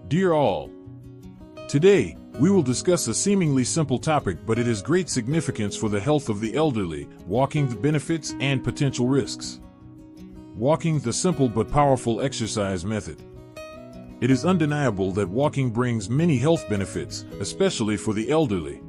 Dear all, today we will discuss a seemingly simple topic, but it has great significance for the health of the elderly: walking, the benefits and potential risks. Walking, the simple but powerful exercise method. It is undeniable that walking brings many health benefits, especially for the elderly.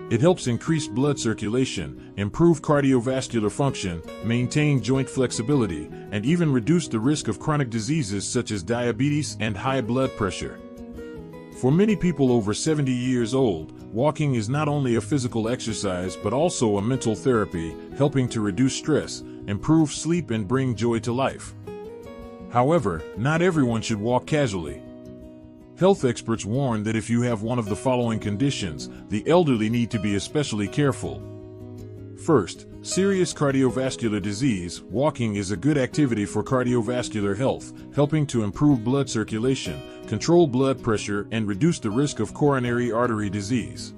It helps increase blood circulation, improve cardiovascular function, maintain joint flexibility, and even reduce the risk of chronic diseases such as diabetes and high blood pressure. For many people over 70 years old, walking is not only a physical exercise but also a mental therapy, helping to reduce stress, improve sleep, and bring joy to life. However, not everyone should walk casually. Health experts warn that if you have one of the following conditions, the elderly need to be especially careful. First, serious cardiovascular disease. Walking is a good activity for cardiovascular health, helping to improve blood circulation, control blood pressure, and reduce the risk of coronary artery disease.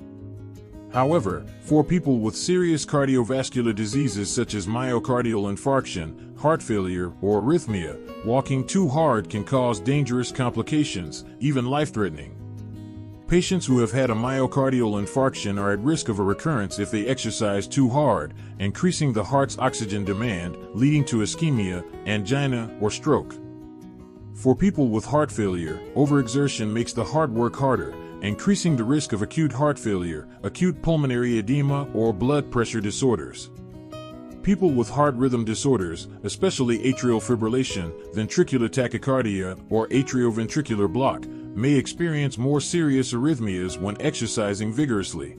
However, for people with serious cardiovascular diseases such as myocardial infarction, heart failure, or arrhythmia, walking too hard can cause dangerous complications, even life-threatening. Patients who have had a myocardial infarction are at risk of a recurrence if they exercise too hard, increasing the heart's oxygen demand, leading to ischemia, angina, or stroke. For people with heart failure, overexertion makes the heart work harder, increasing the risk of acute heart failure, acute pulmonary edema, or blood pressure disorders. People with heart rhythm disorders, especially atrial fibrillation, ventricular tachycardia, or atrioventricular block, may experience more serious arrhythmias when exercising vigorously.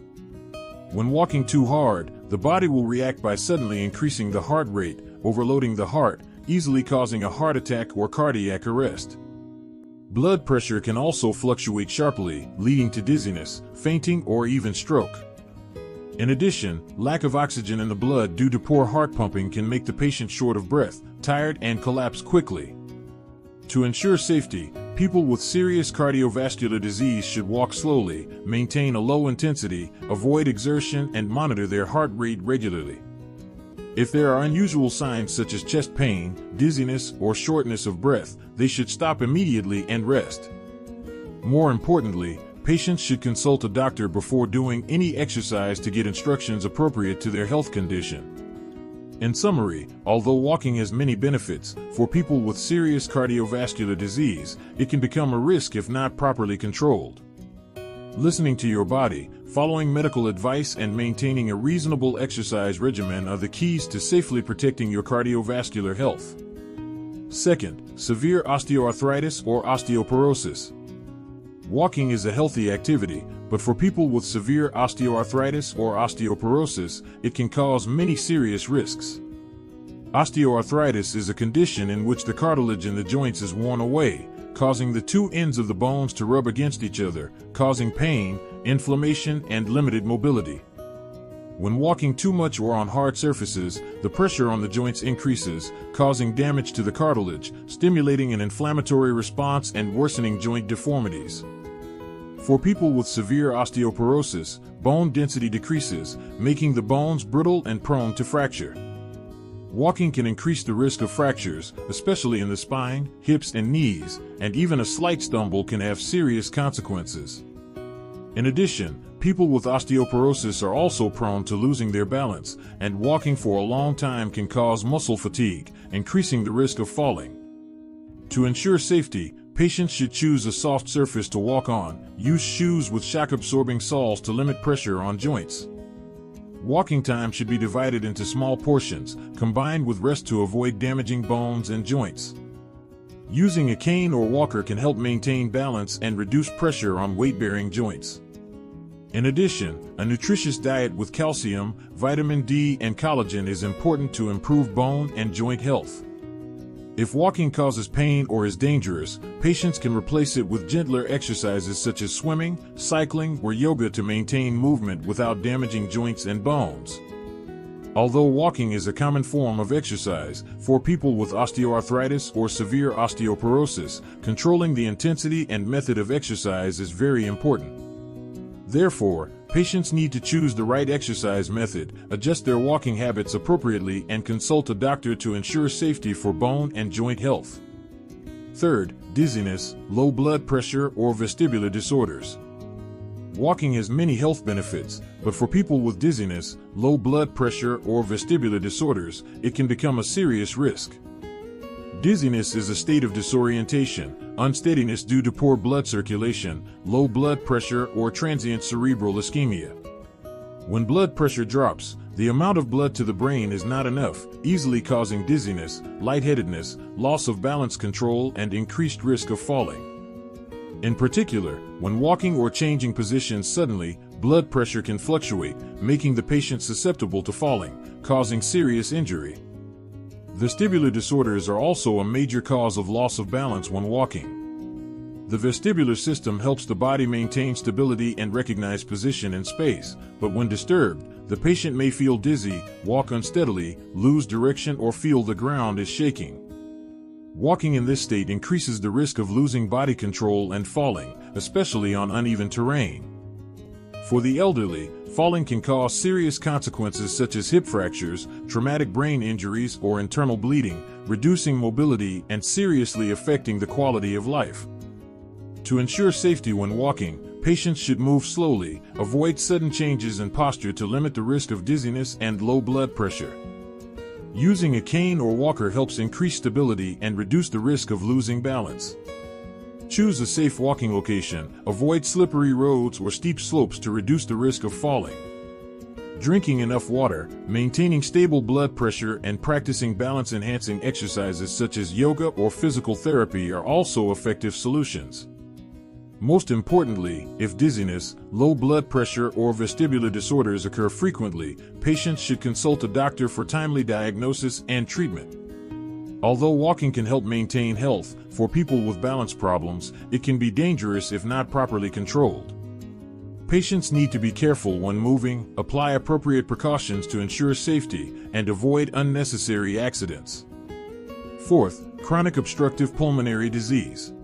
When walking too hard, the body will react by suddenly increasing the heart rate, overloading the heart, easily causing a heart attack or cardiac arrest. Blood pressure can also fluctuate sharply, leading to dizziness, fainting, or even stroke. In addition, lack of oxygen in the blood due to poor heart pumping can make the patient short of breath, tired, and collapse quickly. To ensure safety, people with serious cardiovascular disease should walk slowly, maintain a low intensity, avoid exertion, and monitor their heart rate regularly. If there are unusual signs such as chest pain, dizziness, or shortness of breath, they should stop immediately and rest. More importantly, patients should consult a doctor before doing any exercise to get instructions appropriate to their health condition. In summary, although walking has many benefits, for people with serious cardiovascular disease, it can become a risk if not properly controlled. Listening to your body, following medical advice, and maintaining a reasonable exercise regimen are the keys to safely protecting your cardiovascular health. Second, severe osteoarthritis or osteoporosis. Walking is a healthy activity, but for people with severe osteoarthritis or osteoporosis, it can cause many serious risks. Osteoarthritis is a condition in which the cartilage in the joints is worn away, causing the two ends of the bones to rub against each other, causing pain, inflammation, and limited mobility. When walking too much or on hard surfaces, the pressure on the joints increases, causing damage to the cartilage, stimulating an inflammatory response and worsening joint deformities. For people with severe osteoporosis, bone density decreases, making the bones brittle and prone to fracture. Walking can increase the risk of fractures, especially in the spine, hips, and knees, and even a slight stumble can have serious consequences. In addition, people with osteoporosis are also prone to losing their balance, and walking for a long time can cause muscle fatigue, increasing the risk of falling. To ensure safety, patients should choose a soft surface to walk on, use shoes with shock-absorbing soles to limit pressure on joints. Walking time should be divided into small portions, combined with rest to avoid damaging bones and joints. Using a cane or walker can help maintain balance and reduce pressure on weight-bearing joints. In addition, a nutritious diet with calcium, vitamin D, and collagen is important to improve bone and joint health. If walking causes pain or is dangerous, patients can replace it with gentler exercises such as swimming, cycling, or yoga to maintain movement without damaging joints and bones. Although walking is a common form of exercise, for people with osteoarthritis or severe osteoporosis, controlling the intensity and method of exercise is very important. Therefore, patients need to choose the right exercise method, adjust their walking habits appropriately, and consult a doctor to ensure safety for bone and joint health. Third, dizziness, low blood pressure, or vestibular disorders. Walking has many health benefits, but for people with dizziness, low blood pressure, or vestibular disorders, it can become a serious risk. Dizziness is a state of disorientation, unsteadiness due to poor blood circulation, low blood pressure, or transient cerebral ischemia. When blood pressure drops, the amount of blood to the brain is not enough, easily causing dizziness, lightheadedness, loss of balance control, and increased risk of falling. In particular, when walking or changing positions suddenly, blood pressure can fluctuate, making the patient susceptible to falling, causing serious injury. Vestibular disorders are also a major cause of loss of balance when walking. The vestibular system helps the body maintain stability and recognize position in space, but when disturbed, the patient may feel dizzy, walk unsteadily, lose direction, or feel the ground is shaking. Walking in this state increases the risk of losing body control and falling, especially on uneven terrain. For the elderly, falling can cause serious consequences such as hip fractures, traumatic brain injuries, or internal bleeding, reducing mobility and seriously affecting the quality of life. To ensure safety when walking, patients should move slowly, avoid sudden changes in posture to limit the risk of dizziness and low blood pressure. Using a cane or walker helps increase stability and reduce the risk of losing balance. Choose a safe walking location, avoid slippery roads or steep slopes to reduce the risk of falling. Drinking enough water, maintaining stable blood pressure, and practicing balance-enhancing exercises such as yoga or physical therapy are also effective solutions. Most importantly, if dizziness, low blood pressure, or vestibular disorders occur frequently, patients should consult a doctor for timely diagnosis and treatment. Although walking can help maintain health, for people with balance problems, it can be dangerous if not properly controlled. Patients need to be careful when moving, apply appropriate precautions to ensure safety, and avoid unnecessary accidents. Fourth, chronic obstructive pulmonary disease.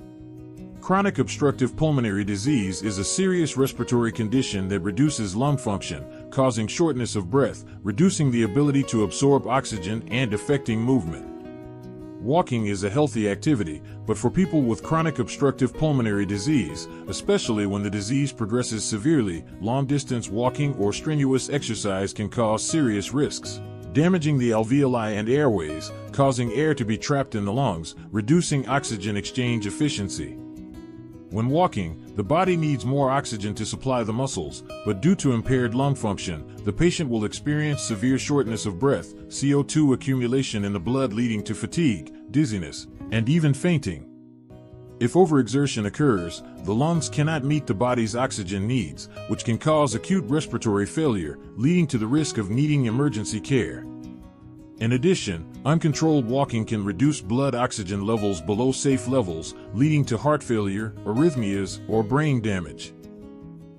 Chronic obstructive pulmonary disease is a serious respiratory condition that reduces lung function, causing shortness of breath, reducing the ability to absorb oxygen, and affecting movement. Walking is a healthy activity, but for people with chronic obstructive pulmonary disease, especially when the disease progresses severely, long-distance walking or strenuous exercise can cause serious risks, damaging the alveoli and airways, causing air to be trapped in the lungs, reducing oxygen exchange efficiency. When walking, the body needs more oxygen to supply the muscles, but due to impaired lung function, the patient will experience severe shortness of breath, CO2 accumulation in the blood leading to fatigue, dizziness, and even fainting. If overexertion occurs, the lungs cannot meet the body's oxygen needs, which can cause acute respiratory failure, leading to the risk of needing emergency care. In addition, uncontrolled walking can reduce blood oxygen levels below safe levels, leading to heart failure, arrhythmias, or brain damage.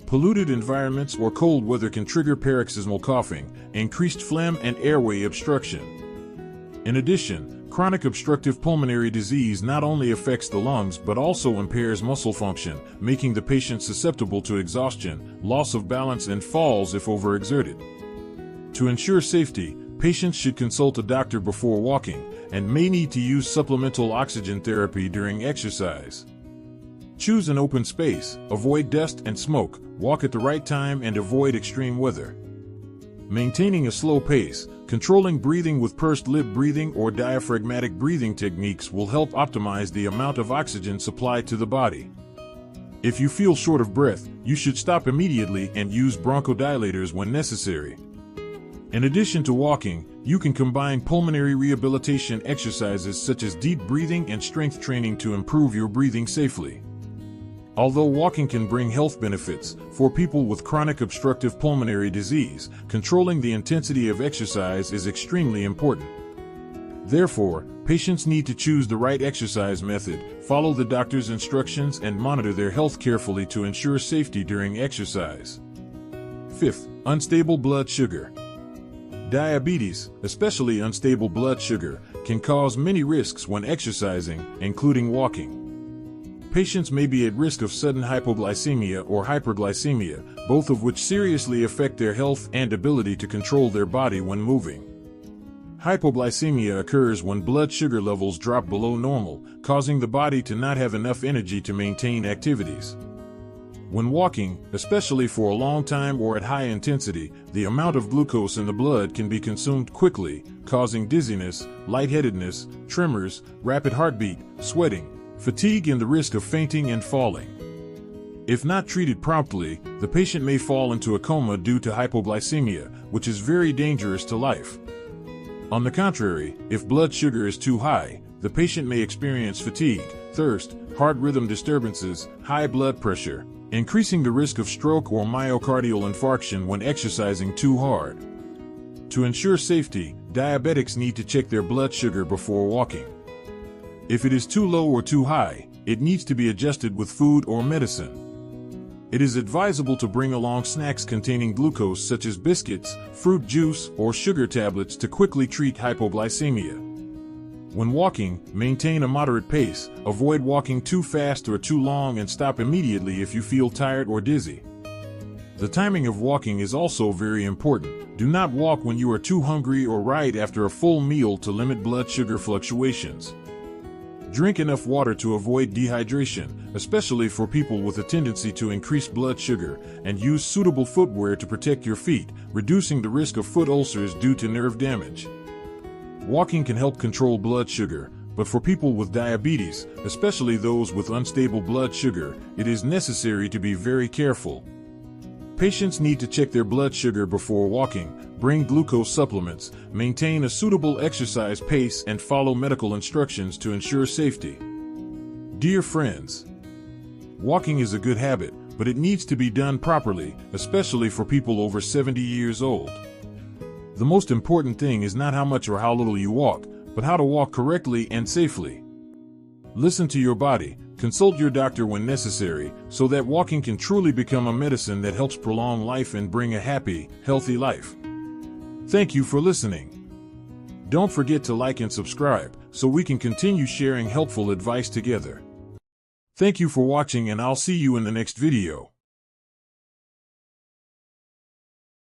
Polluted environments or cold weather can trigger paroxysmal coughing, increased phlegm, and airway obstruction. In addition, chronic obstructive pulmonary disease not only affects the lungs but also impairs muscle function, making the patient susceptible to exhaustion, loss of balance, and falls if overexerted. To ensure safety, patients should consult a doctor before walking and may need to use supplemental oxygen therapy during exercise. Choose an open space, avoid dust and smoke, walk at the right time, and avoid extreme weather. Maintaining a slow pace, controlling breathing with pursed lip breathing or diaphragmatic breathing techniques will help optimize the amount of oxygen supplied to the body. If you feel short of breath, you should stop immediately and use bronchodilators when necessary. In addition to walking, you can combine pulmonary rehabilitation exercises such as deep breathing and strength training to improve your breathing safely. Although walking can bring health benefits, for people with chronic obstructive pulmonary disease, controlling the intensity of exercise is extremely important. Therefore, patients need to choose the right exercise method, follow the doctor's instructions, and monitor their health carefully to ensure safety during exercise. Fifth, unstable blood sugar. Diabetes, especially unstable blood sugar, can cause many risks when exercising, including walking. Patients may be at risk of sudden hypoglycemia or hyperglycemia, both of which seriously affect their health and ability to control their body when moving. Hypoglycemia occurs when blood sugar levels drop below normal, causing the body to not have enough energy to maintain activities. When walking, especially for a long time or at high intensity, the amount of glucose in the blood can be consumed quickly, causing dizziness, lightheadedness, tremors, rapid heartbeat, sweating, fatigue, and the risk of fainting and falling. If not treated promptly, the patient may fall into a coma due to hypoglycemia, which is very dangerous to life. On the contrary, if blood sugar is too high, the patient may experience fatigue, thirst, heart rhythm disturbances, high blood pressure, increasing the risk of stroke or myocardial infarction when exercising too hard. To ensure safety, diabetics need to check their blood sugar before walking. If it is too low or too high, it needs to be adjusted with food or medicine. It is advisable to bring along snacks containing glucose such as biscuits, fruit juice, or sugar tablets to quickly treat hypoglycemia. When walking, maintain a moderate pace, avoid walking too fast or too long, and stop immediately if you feel tired or dizzy. The timing of walking is also very important. Do not walk when you are too hungry or right after a full meal to limit blood sugar fluctuations. Drink enough water to avoid dehydration, especially for people with a tendency to increase blood sugar, and use suitable footwear to protect your feet, reducing the risk of foot ulcers due to nerve damage. Walking can help control blood sugar, but for people with diabetes, especially those with unstable blood sugar, it is necessary to be very careful. Patients need to check their blood sugar before walking, bring glucose supplements, maintain a suitable exercise pace, and follow medical instructions to ensure safety. Dear friends, walking is a good habit, but it needs to be done properly, especially for people over 70 years old. The most important thing is not how much or how little you walk, but how to walk correctly and safely. Listen to your body, consult your doctor when necessary, so that walking can truly become a medicine that helps prolong life and bring a happy, healthy life. Thank you for listening. Don't forget to like and subscribe, so we can continue sharing helpful advice together. Thank you for watching, and I'll see you in the next video.